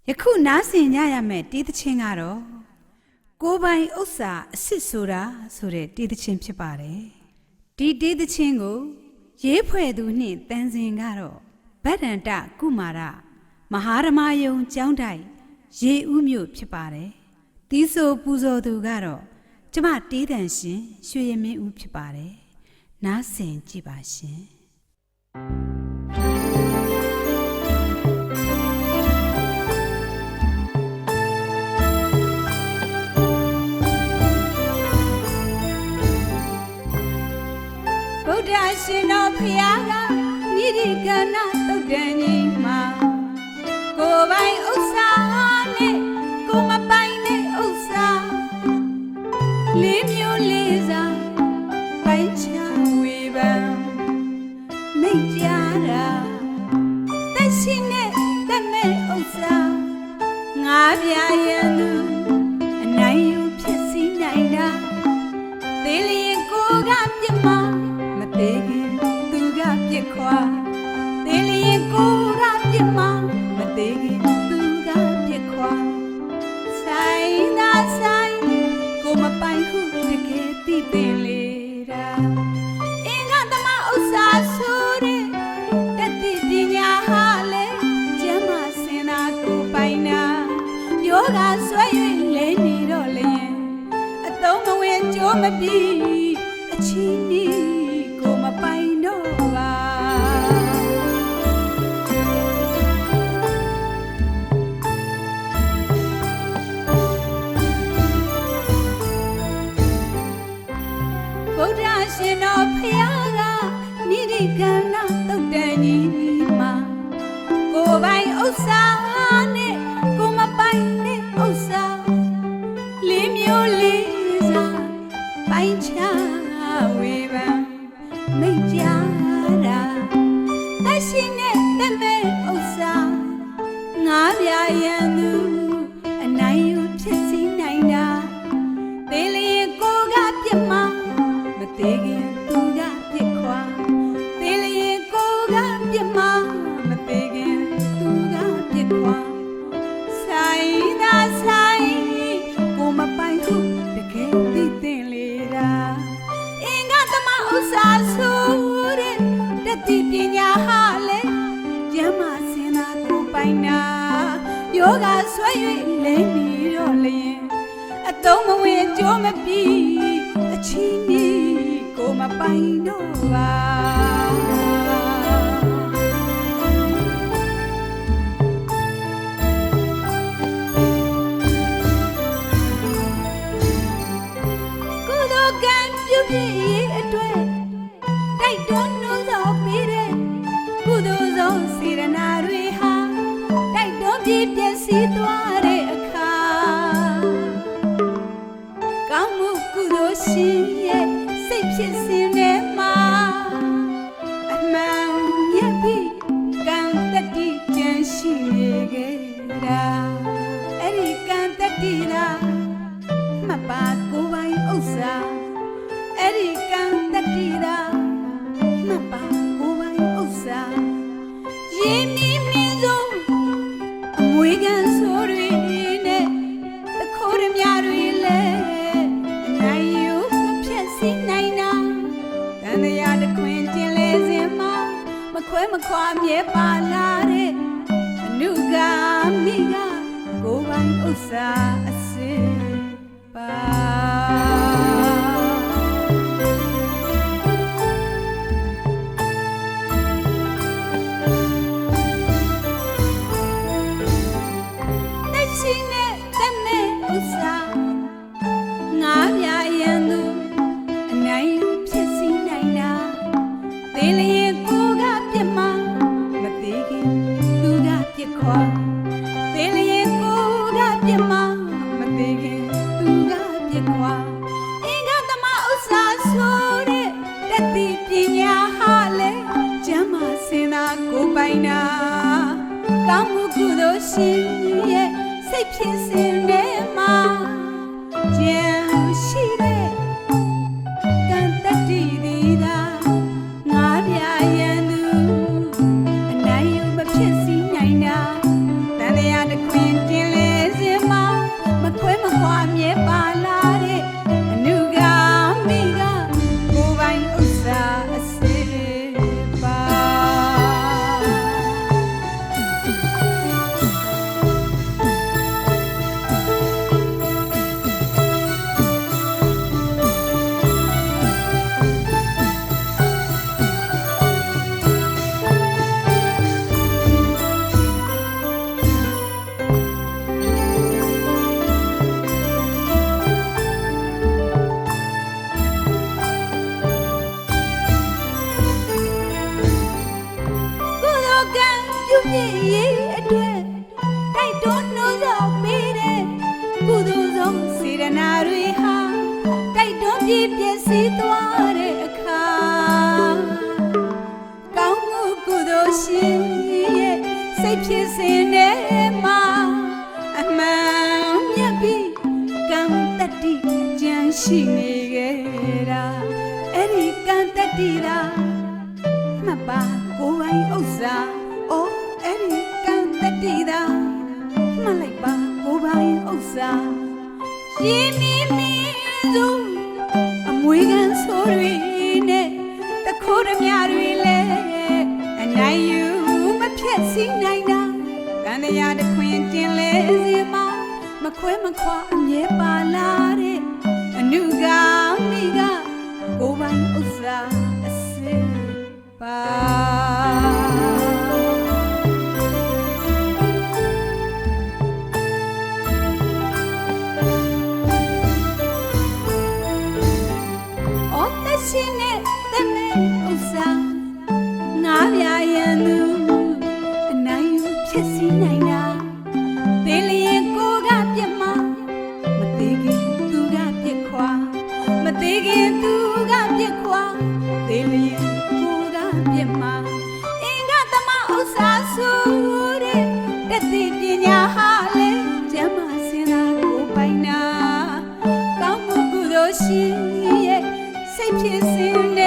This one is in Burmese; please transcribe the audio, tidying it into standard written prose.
ယခုနားဆင်ကြရမယ့်တေးသချင်းကတော့ကိုယ်ပိုင်ဥစ္စာအစ်စ်ဆိုတာဆိုတဲ့တေးသချင်းဖြစ်ပါတယ်ဒီတေးသချင်းကိုရေးဖွဲ့သူနှင့်တန်စင်ကတော့ဗဒ္ဒန္တကုမာရမဟာဓမ္မယုံကျောင်းတိုက်ရေဦးမြို့ဖြစ်ပါတယ်တီးဆိုပူဇော်သူကတော့ကျမတေးတန်ရှင်ရွှေရမင်းဦးဖြစ်ပါတယ်နားဆင်ကြည့်ပါရှင်ဗုဒ္ဓရှင်တော်ဖျားကနိရိကဏသုတ်တန်ကြီးမှာကိုယ်ပိုင်ဥစ္စာနဲ့ကိုမပိုင်တဲ့ဥစ္စာလေးမျိုးလေးစားပိုင်ချဝေပံမိတ်ကြတာသက်ရှိနဲ့သက်မဲ့ဥစ္စာငါပြရန်သူအနိုင်ယူဖြစ်စီနိုင်တာသေးလျင်ကိုကပြစ်မှာမသေးခင်သူကပြစ်ခွာသေးလျင်ကိုကပြစ်မှာမသေးခင်သူကပြစ်ခွာဆိုင်သာဆိုင်ကိုမပိုင်ခုတကယ်သိပင်လေတာအင်္ဂသမဥစ္စာဆိုတဲ့တတိပညာဟာလေကျမ်းမာစင်သာကိုပိုင်နာယောဂဆွဲ၍လဲနေတော့လျင်အသုံးမဝင်ကြိုးမပြီးအချင်းဒီကိုမပိုင်တော့ပါဗုဒ္ဓရှင်တော်ဖျားကနိရိကဏသုတ်တန်ကြီးမှာကိုယ်ပိုင်ဥစ္စာနဲ့ကိုမပိုင်တဲ့ဥစ္စာလေးမျိုးလေးစားပိုင်ချဝေပံမိတ်ကြတာသက်ရှိနဲ့သက်မဲ့ဥစ္စာငါပြရန်သူအနိုင်ယူဖြစ်စီနိုင်တာသေးလျင်ကိုကပြစ်မှာမသေးခင်သူကပြစ်ခွာသေးလျင်ကိုကပြစ်မှာမသေးခင်သူကပြစ်ခွာဆိုင်သာဆိုင်ကိုမပိုင်ခုတကယ်သိသိလေတာအင်္ဂသမဥစ္စာဆိုတဲ့တတိပညာဟာလေကျမ်းမာစင်သာကိုပိုင်နာယောဂဆွဲ၍လဲနေတော့လျင်အသုံးမဝင်ကြိုးမပြီးအချင်းဒီကိုမပိုင်တော့ပါကုသိုလ်ကံပြုပြည့်အတွက်တိုက်တွန်းနှိုးဆော်ပေးတဲ့ကုသိုလ်ဆုံးစေရနာတွေဟာတိုက်တွန်းပြီးပြည့်စည်သွားတဲ့အခါကောင်းမှုကုသိုလ်ရှင်ရဲ့စိတ်ဖြစ်စဉ်ထဲမှာအမှန်မြတ်ပြီးကံတတိကျန်ရှိနေခဲ့တာအဲ့ဒီကံတတိသာမပါကိုယ်ပိုင်ဥစ္စာအဲ့ဒီကံတတိသာမပါကိုယ်ပိုင်ဥစ္စာရင်းနှီးမြင့်ဆုံးအမွေခံဆိုတွေနဲ့တခိုးရမြတွေလဲအနိုင်ယူမဖြတ်စည်းနိုင်တာတန်တရားတခွင်ကျင်လဲစဉ်မှာမခွဲမခွာမြဲပါလာတဲ့အနုဂါမိကကိုယ်ပိုင်ဥစ္စာအစစ်ပါငါပြရန်သူအနိုင်ယူဖြစ်စီနိုင်တာသေးလျင်ကိုကပြစ်မှာမသေးခင်သူကပြစ်ခွာသေးလျင်ကိုကပြစ်မှာမသေးခင်သူကပြစ်ခွာအင်္ဂသမဥစ္စာဆိုတဲ့တတိပညာဟာလေကျမ်းမာစင်သာကိုပိုင်နာကောင်းမှုကုသိုလ်ရှင်ရဲ့စိတ်ဖြစ်စဉ်ထဲမှာကျန်ရှိတဲ့ကံတတိဒီသာငါပြရန်သူအနိုင်ယူမဖြစ်စီနိုင်တာတန်တရားတစ်ခွင် ဖြစ်စဉ်နဲ့မှာအမှန်မြတ်ပြီးကံတတိကြံရှိနေခဲ့တာအဲ့ဒီကံတတိတာမှတ်ပါကိုယ်ပိုင်ဥစ္စာအိုးအဲ့ဒီကံတတိတာမှတ်လိုက်ပါကိုယ်ပိုင်ဥစ္စာရှင်မီမီစုအမွေခံဆိုတွေနဲ့တခိုးဓမြတွေလဲအနိုင်ယူမဖြက်စီးနိုင်တာကံတရားတစ်ခွင်ကျင်လဲစီမမခွဲမခွာအမြဲပါလာတဲ့အနုကာမိကကိုယ်ပိုင်ဥစ္စာအစစ်ပါရှင်နဲ့တမဲဥစ္စာငါးပြရန်သူအနိုင်ယူဖြစ်စီနိုင်တာသေလျင်ကိုကပြတ်မှာမသေးခင်သူကပြစ်ခွာမသေးခင်သူကပြစ်ခွာသေလျင်ကိုကပြတ်မှာအင်္ဂသမဥစ္စာဆိုတဲ့တတိပညာဟာလေကျမ်းမာစင်တာကိုပိုင်နာကောင်းမှုကုသိုလ်ရှိရဲ့စိတ်ဖြစ်စဉ်